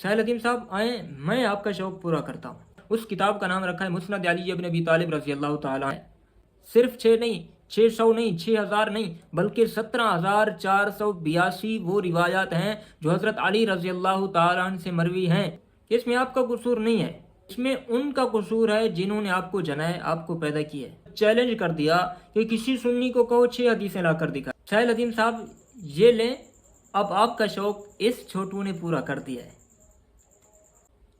سہیل حدیم صاحب آئیں میں آپ کا شوق پورا کرتا ہوں. اس کتاب کا نام رکھا ہے مسند علی ابن ابی طالب رضی اللہ تعالیٰ عنہ. صرف 6 نہیں، 600 نہیں، 6000 نہیں، بلکہ 17482 وہ روایات ہیں جو حضرت علی رضی اللہ تعالیٰ عنہ سے مروی ہیں. اس میں آپ کا قصور نہیں ہے، اس میں ان کا قصور ہے جنہوں نے آپ کو جنا ہے، آپ کو پیدا کیا ہے. چیلنج کر دیا کہ کسی سنی کو کہو 6 حدیثیں لا کر دکھا. سہیل حدیم صاحب یہ لیں، اب آپ کا شوق اس چھوٹو نے پورا کر دیا ہے.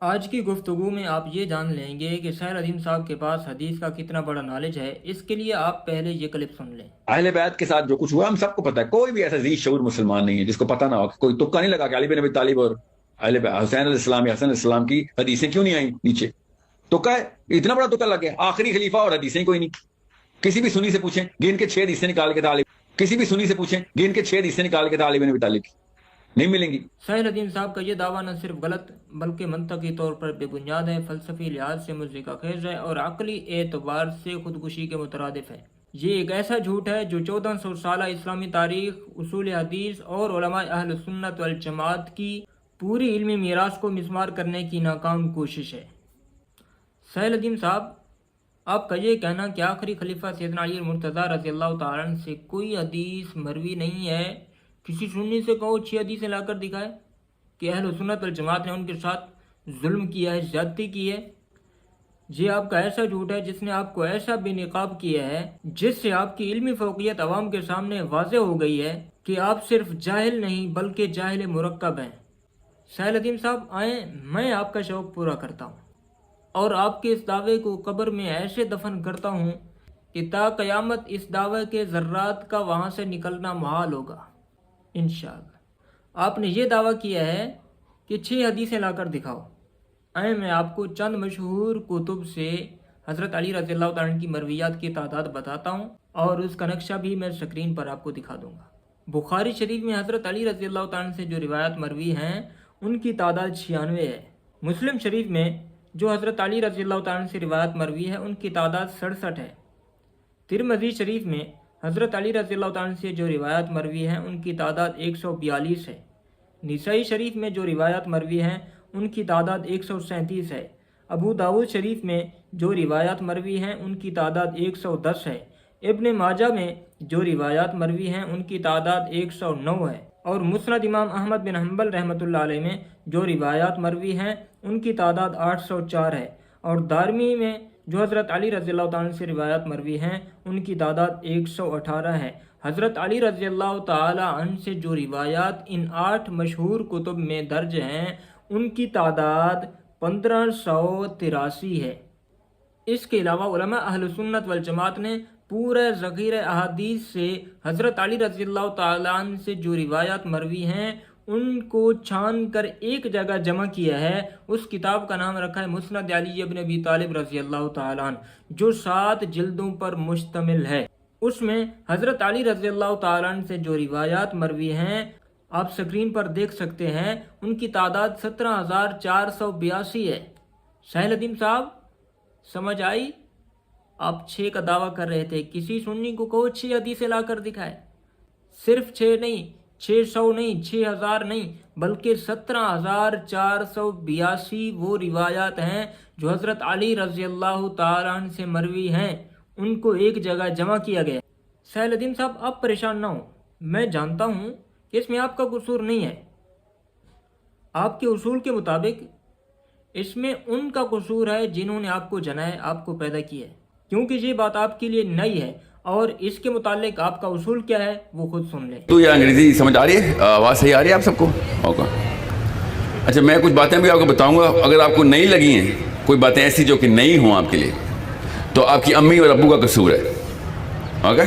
آج کی گفتگو میں آپ یہ جان لیں گے کہ سہیل حدیم صاحب کے پاس حدیث کا کتنا بڑا نالج ہے. اس کے لیے آپ پہلے یہ کلپ سن لیں. اہل بیت کے ساتھ جو کچھ ہوا ہم سب کو پتا ہے. کوئی بھی ایسا ذی شعور مسلمان نہیں ہے جس کو پتا نہ ہو. کوئی تکا نہیں لگا کہ علی بن ابی طالب اور حسین علیہ السلام یا حسن علیہ السلام کی حدیثیں کیوں نہیں آئیں نیچے. تکا ہے، اتنا بڑا تکا لگ گیا. آخری خلیفہ اور حدیثیں کوئی نہیں. کسی بھی سنی سے پوچھیں گن کے 6 حدیثیں نکال کے علی بن ابی طالب کی نہیں ملیں گی. سہیل حدیم صاحب کا یہ دعویٰ نہ صرف غلط بلکہ منطقی طور پر بے بنیاد ہے، فلسفی لحاظ سے مضحکہ خیز ہے اور عقلی اعتبار سے خودکشی کے مترادف ہے. یہ ایک ایسا جھوٹ ہے جو 1400 سالہ اسلامی تاریخ، اصول حدیث اور علماء اہل سنت والجماعت کی پوری علمی میراث کو مسمار کرنے کی ناکام کوشش ہے. سہیل حدیم صاحب، آپ کا یہ کہنا کہ آخری خلیفہ سیدنا علی المرتضیٰ رضی اللہ تعالیٰ عنہ سے کوئی حدیث مروی نہیں ہے، کسی سنی سے کہو 6 حدیثیں لا کر دکھائے کہ اہل سنت والجماعت نے ان کے ساتھ ظلم کیا ہے، زیادتی کی ہے. یہ آپ کا ایسا جھوٹ ہے جس نے آپ کو ایسا بے نقاب کیا ہے، جس سے آپ کی علمی فوقیت عوام کے سامنے واضح ہو گئی ہے کہ آپ صرف جاہل نہیں بلکہ جاہل مرکب ہیں. سہیل حدیم صاحب آئیں میں آپ کا شوق پورا کرتا ہوں اور آپ کے اس دعوے کو قبر میں ایسے دفن کرتا ہوں کہ تا قیامت اس دعوے کے ذرات کا وہاں سے نکلنا محال ہوگا انشاءاللہ. آپ نے یہ دعویٰ کیا ہے کہ 6 حدیثیں لا کر دکھاؤ. آئیں میں آپ کو چند مشہور کتب سے حضرت علی رضی اللہ تعالیٰ عنہ کی مرویات کی تعداد بتاتا ہوں اور اس کا نقشہ بھی میں سکرین پر آپ کو دکھا دوں گا. بخاری شریف میں حضرت علی رضی اللہ تعالیٰ عنہ سے جو روایات مروی ہیں ان کی تعداد 96 ہے. مسلم شریف میں جو حضرت علی رضی اللہ تعالیٰ عنہ سے روایت مروی ہے ان کی تعداد 67 ہے. ترمذی شریف میں حضرت علی رضی اللہ تعالیٰ عنہ سے جو روایات مروی ہیں ان کی تعداد 142 ہے. نسائی شریف میں جو روایات مروی ہیں ان کی تعداد 137 ہے. ابو داود شریف میں جو روایات مروی ہیں ان کی تعداد 110 ہے. ابن ماجہ میں جو روایات مروی ہیں ان کی تعداد 109 ہے. اور مسند امام احمد بن حنبل رحمۃ اللہ علیہ میں جو روایات مروی ہیں ان کی تعداد 804 ہے. اور دارمی میں جو حضرت علی رضی اللہ تعالیٰ عنہ سے روایات مروی ہیں ان کی تعداد 118 ہے. حضرت علی رضی اللہ تعالیٰ عنہ سے جو روایات ان 8 مشہور کتب میں درج ہیں ان کی تعداد 1583 ہے. اس کے علاوہ علماء اہل سنت والجماعت نے پورے ذخیرہ احادیث سے حضرت علی رضی اللہ تعالیٰ عنہ سے جو روایات مروی ہیں ان کو چھان کر ایک جگہ جمع کیا ہے. اس کتاب کا نام رکھا ہے مسند علی ابن ابی طالب رضی اللہ تعالیٰ عنہ جو 7 جلدوں پر مشتمل ہے. اس میں حضرت علی رضی اللہ تعالیٰ عنہ سے جو روایات مروی ہیں آپ سکرین پر دیکھ سکتے ہیں ان کی تعداد 17482 ہے. سہیل حدیم صاحب سمجھ آئی؟ آپ 6 کا دعویٰ کر رہے تھے، کسی سنی کو کہو 6 حدیثیں لا کر دکھائے. صرف 6 نہیں، 600 نہیں، 6000 نہیں، بلکہ 17482 وہ روایات ہیں جو حضرت علی رضی اللہ تعالیٰ عنہ سے مروی ہیں. ان کو ایک جگہ جمع کیا گیا. سہیل حدیم صاحب آپ پریشان نہ ہوں، میں جانتا ہوں کہ اس میں آپ کا قصور نہیں ہے. آپ کے اصول کے مطابق اس میں ان کا قصور ہے جنہوں نے آپ کو جنا ہے، آپ کو پیدا کیا ہے. کیونکہ یہ بات آپ کے لیے نئی ہے اور اس کے متعلق آپ کا اصول کیا ہے وہ خود سن لیں. تو یہ انگریزی سمجھ آ رہی ہے؟ آواز صحیح آ رہی ہے آپ سب کو؟ اوکے. اچھا میں کچھ باتیں بھی آپ کو بتاؤں گا، اگر آپ کو نہیں لگی ہیں کوئی باتیں ایسی جو کہ نہیں ہوں آپ کے لیے تو آپ کی امی اور ابو کا قصور ہے. اوکے،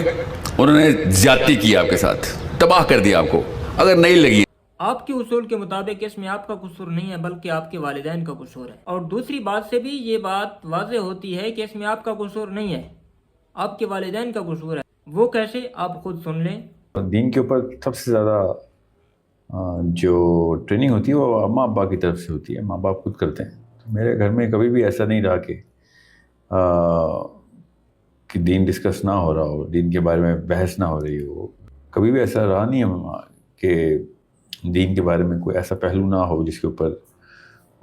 انہوں نے زیادتی کی آپ کے ساتھ، تباہ کر دیا آپ کو. اگر نہیں لگی آپ کے اصول کے مطابق اس میں آپ کا قصور نہیں ہے بلکہ آپ کے والدین کا قصور ہے. اور دوسری بات سے بھی یہ بات واضح ہوتی ہے کہ اس میں آپ کا قصور نہیں ہے، آپ کے والدین کا قصور ہے. وہ کیسے آپ خود سن لیں. دین کے اوپر سب سے زیادہ جو ٹریننگ ہوتی ہے وہ ماں ابا کی طرف سے ہوتی ہے، ماں باپ خود کرتے ہیں. میرے گھر میں کبھی بھی ایسا نہیں رہا کہ دین ڈسکس نہ ہو رہا ہو، دین کے بارے میں بحث نہ ہو رہی ہو. کبھی بھی ایسا رہا نہیں ہے کہ دین کے بارے میں کوئی ایسا پہلو نہ ہو جس کے اوپر